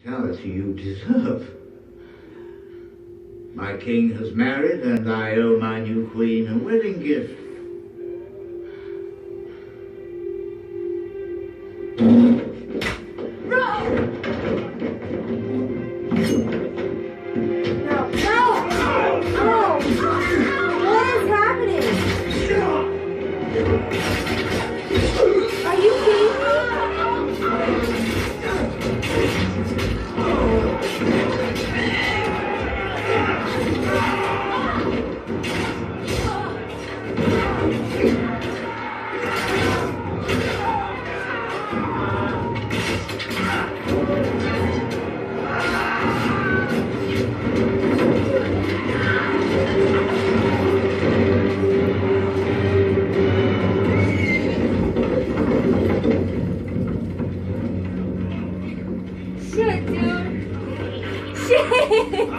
Hospitality you deserve. My king has married, and I owe my new queen a wedding gift. What is happening? Are you kidding Shit, dude. Shit.